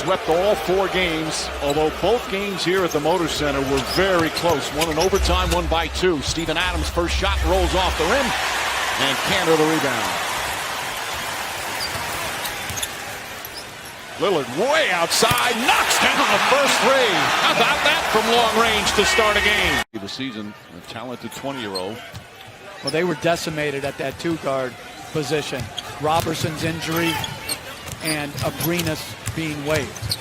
swept all 4 games, although both games here at the Motor Center were very close. One in overtime, one by 2. Steven Adams' first shot rolls off the rim, and Kanter the rebound. Lillard way outside, knocks down the first 3. How about that from long range to start a game? The season, a talented 20-year-old. Well, they were decimated at that 2-guard position. Robertson's injury and Abrinas being waived.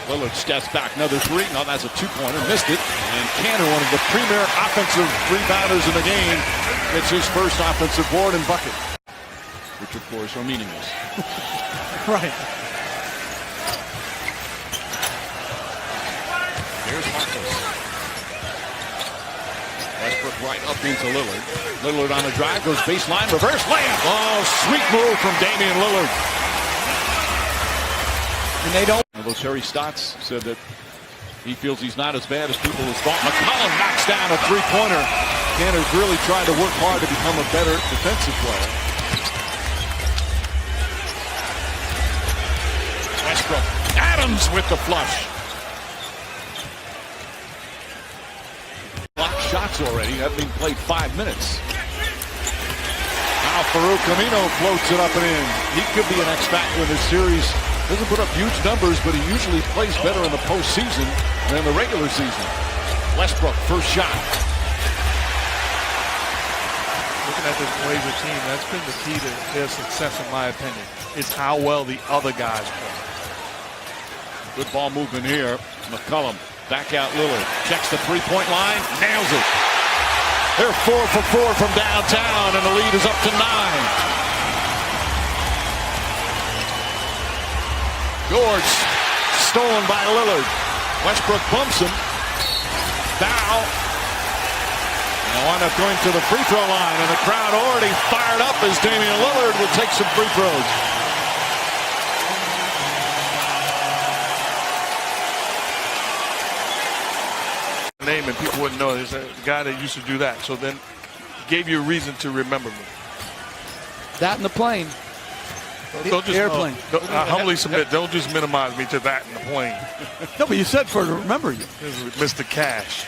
Lillard steps back, another 3. No, that's a 2-pointer, missed it. And Kanter, one of the premier offensive rebounders in the game, gets his first offensive board and bucket, which of course are meaningless. Right. Here's Marcus. Westbrook right up into Lillard. Lillard on the drive, goes baseline, reverse layup. Oh, sweet move from Damian Lillard. And they don't. Although Terry Stotts said that he feels he's not as bad as people have thought. McCollum knocks down a 3-pointer. Kanter's really tried to work hard to become a better defensive player. Westbrook. Adams with the flush. Block shots already. That being played 5 minutes. Now Farouk Amino floats it up and in. He could be an X factor in this series. Doesn't put up huge numbers, but he usually plays better in the postseason than the regular season. Westbrook, first shot. Looking at this Blazer team, that's been the key to their success, in my opinion. It's how well the other guys play. Good ball movement here. McCollum, back out Lillard. Checks the 3-point line, nails it. They're 4 for 4 from downtown, and the lead is up to 9. George, stolen by Lillard. Westbrook bumps him. Foul. And wind up going to the free throw line, and the crowd already fired up as Damian Lillard will take some free throws. Name and people wouldn't know. There's a guy that used to do that. So then gave you a reason to remember me. That in the plane. Don't just, airplane. I humbly submit, don't just minimize me to that in the plane. No, but you said for to remember you. Mr. Cash.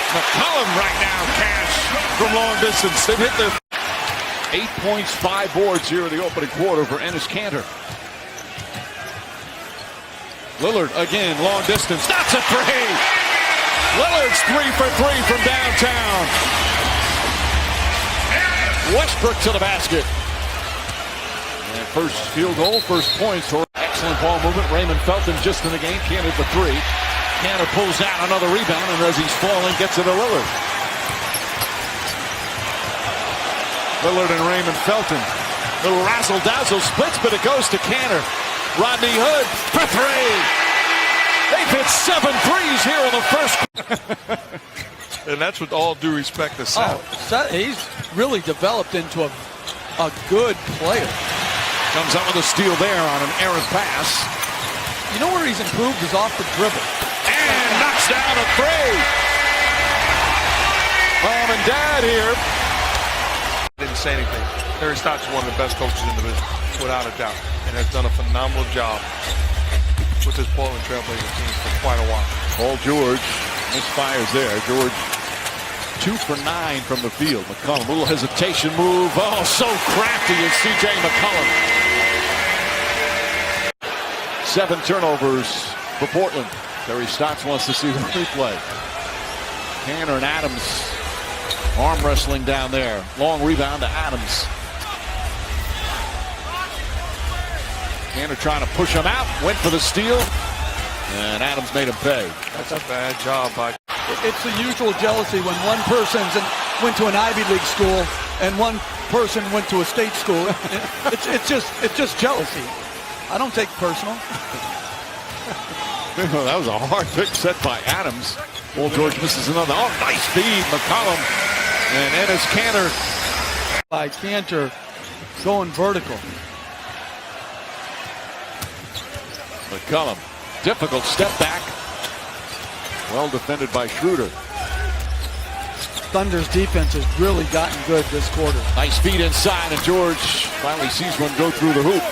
McCollum right now, Cash from long distance. They've hit their 8 points, 5 boards here in the opening quarter for Enes Kanter. Lillard again, long distance. That's a 3. Lillard's 3 for 3 from downtown. Westbrook to the basket. And first field goal, first points for excellent ball movement. Raymond Felton just in the game, Kanter for 3. Kanter pulls out another rebound, and as he's falling, gets it to Lillard. Lillard and Raymond Felton. Little razzle-dazzle splits, but it goes to Kanter. Rodney Hood for 3. They've hit 7 threes here in the first. And that's with all due respect to Seth. Oh, he's really developed into a good player. Comes out with a steal there on an errant pass. You know where he's improved is off the dribble. And knocks down a 3. Mom and Dad here. Didn't say anything. Terry Stotts is one of the best coaches in the business, without a doubt, and has done a phenomenal job with this Portland Trailblazer team for quite a while. Paul George misfires there. George 2 for 9 from the field. McCollum, a little hesitation move. Oh, so crafty is C.J. McCollum. 7 turnovers for Portland. Terry Stotts wants to see the replay. Kanter and Adams arm wrestling down there. Long rebound to Adams. Kanter trying to push him out. Went for the steal. And Adams made him pay. That's a bad job by... It's the usual jealousy when one person went to an Ivy League school and one person went to a state school. It's just jealousy. I don't take it personal. That was a hard pick set by Adams. Paul George misses another. Oh, nice feed, McCollum. And Enes Kanter. By Kanter going vertical. McCollum, difficult step back. Well defended by Schroeder. Thunder's defense has really gotten good this quarter. Nice feed inside, and George finally sees one go through the hoop.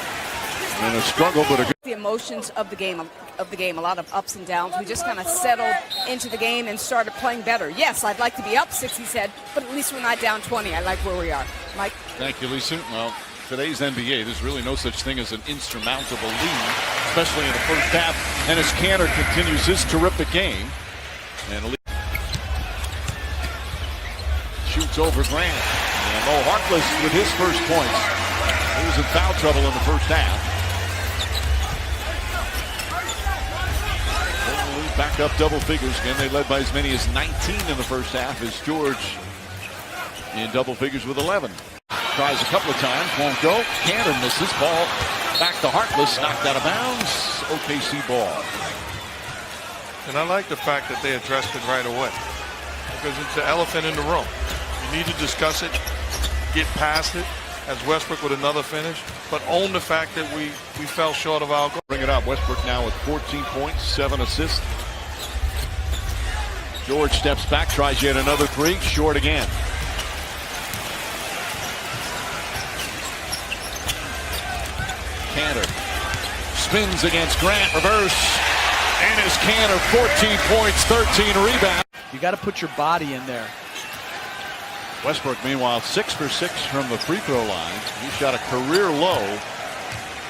And a struggle, but a good... the emotions of the game. A lot of ups and downs. We just kind of settled into the game and started playing better. Yes, I'd like to be up 6, he said, but at least we're not down 20. I like where we are. Mike? Thank you, Lisa. Well, today's NBA, there's really no such thing as an insurmountable lead, especially in the first half. And as Cantor continues his terrific game, and shoots over Grant. And Mo Harkless with his first points. He was in foul trouble in the first half. Back up double figures again. They led by as many as 19 in the first half as George in double figures with 11. Tries a couple of times, won't go. Cantor misses. Ball back to Harkless, knocked out of bounds. OKC ball. And I like the fact that they addressed it right away, because it's the elephant in the room. You need to discuss it, get past it, as Westbrook with another finish, but own the fact that we fell short of our goal. Bring it up. Westbrook now with 14 points, 7 assists. George steps back, tries yet another three, short again. Cantor spins against Grant, reverse, and is Cantor 14 points, 13 rebounds. You got to put your body in there. Westbrook, meanwhile, 6 for 6 from the free throw line. He shot a career low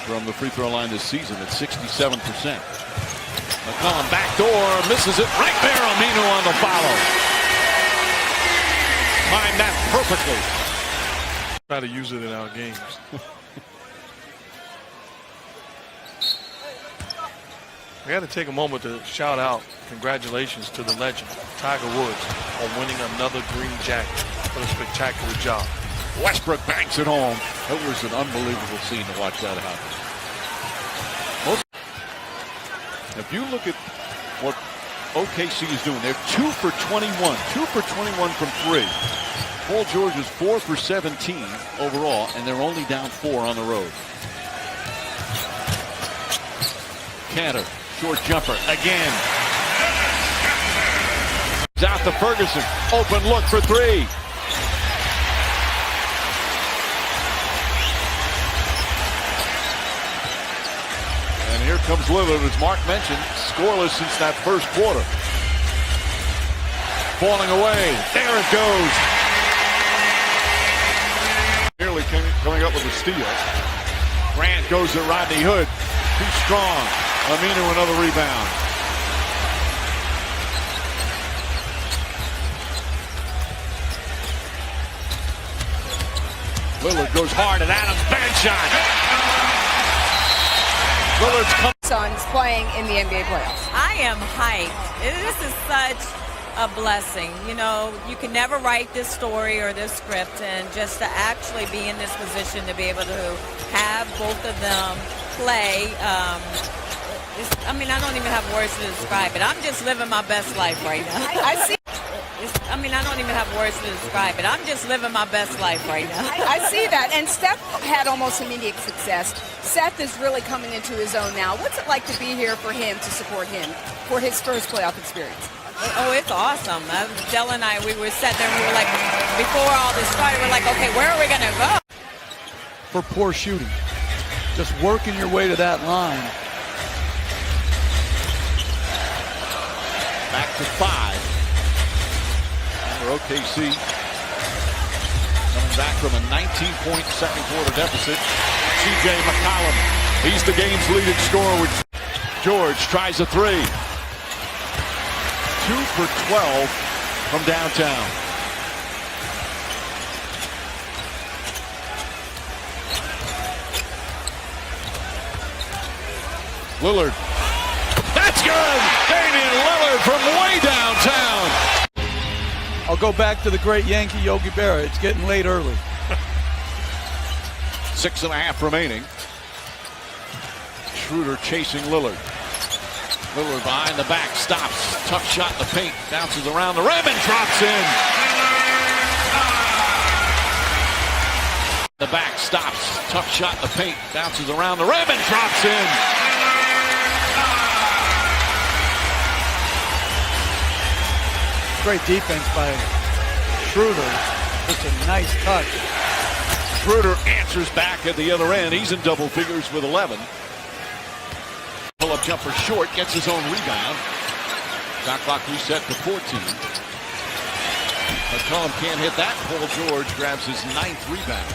from the free throw line this season at 67%. McCollum backdoor, misses it right there. Aminu on the follow. Timed that perfectly. Try to use it in our games. I got to take a moment to shout out congratulations to the legend, Tiger Woods, on winning another green jacket for a spectacular job. Westbrook banks it home. It was an unbelievable scene to watch that happen. If you look at what OKC is doing, they're 2 for 21. 2 for 21 from 3. Paul George is 4 for 17 overall, and they're only down 4 on the road. Cantor, short jumper again. He's out to Ferguson. Open look for 3. And here comes Lillard, as Mark mentioned, scoreless since that first quarter. Falling away. There it goes. Nearly coming up with a steal. Grant goes to Rodney Hood. Too strong. Aminu another rebound. Lillard goes hard at Adams. Bad shot. Lillard's Sons playing in the NBA playoffs. I am hyped. This is such a blessing. You know, you can never write this story or this script, and just to actually be in this position to be able to have both of them play. I mean, I don't even have words to describe it. I'm just living my best life right now. I see. I mean, I don't even have words to describe it. I'm just living my best life right now. I see that. And Steph had almost immediate success. Seth is really coming into his own now. What's it like to be here for him, to support him for his first playoff experience? Oh, it's awesome. Dell and I, we were sat there and we were like, before all this started, we're like, okay, where are we going to go? For poor shooting. Just working your way to that line. back to 5. For OKC, coming back from a 19-point second quarter deficit, C.J. McCollum. He's the game's leading scorer. With George tries a 3. 2 for 12 from downtown. Lillard. That's good! Damian Lillard from way downtown. I'll go back to the great Yankee Yogi Berra. It's getting late early. 6.5 remaining. Schroeder chasing Lillard. Lillard behind the back, stops. Tough shot in the paint. Bounces around the rim and drops in. The back stops. Tough shot in the paint. Bounces around the rim and drops in. Great defense by Schroeder. Just a nice touch. Schroeder answers back at the other end. He's in double figures with 11. pull-up jumper short, gets his own rebound. Shot clock reset to 14. McCollum can't hit that. Paul George grabs his 9th rebound.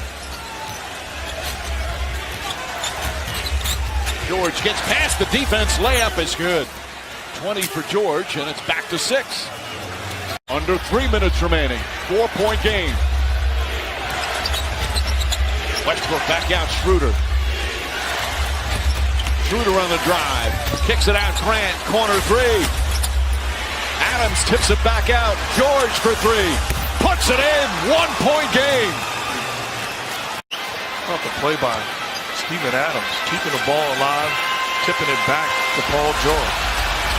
George gets past the defense. Layup is good. 20 for George, and it's back to 6. Under 3 minutes remaining. 4-point game. Westbrook back out. Schroeder. Schroeder on the drive. Kicks it out. Grant. Corner 3. Adams tips it back out. George for 3. Puts it in. 1-point game. Off the play by Steven Adams, keeping the ball alive, tipping it back to Paul George.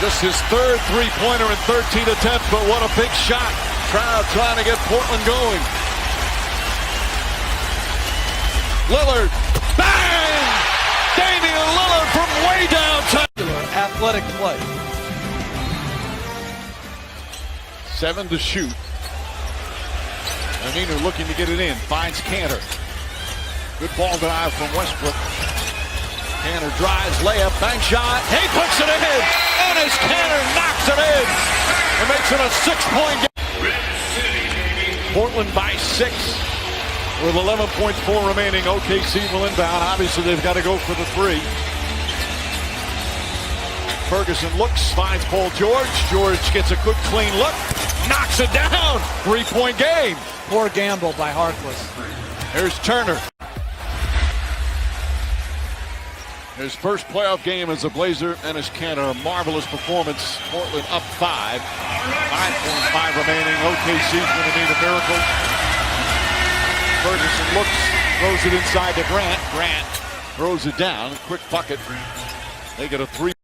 Just his 3rd three-pointer in 13 attempts, but what a big shot. Crowd trying to get Portland going. Lillard, bang! Damian Lillard from way downtown. Athletic play. 7 to shoot. Aminu looking to get it in, finds Cantor. Good ball denial from Westbrook. Cantor drives, layup, bank shot. He puts it in, and as Cantor knocks it in, it makes it a 6-point game. Portland by 6 with 11.4 remaining. OKC will inbound. Obviously, they've got to go for the 3. Ferguson looks, finds Paul George. George gets a good, clean look, knocks it down. 3-point game. Poor gamble by Harkless. Here's Turner. His first playoff game as a Blazer, and as Cantor, a marvelous performance. Portland up 5. 5.5 remaining. OKC's going to need a miracle. Ferguson looks, throws it inside to Grant. Grant throws it down. Quick bucket. They get a 3.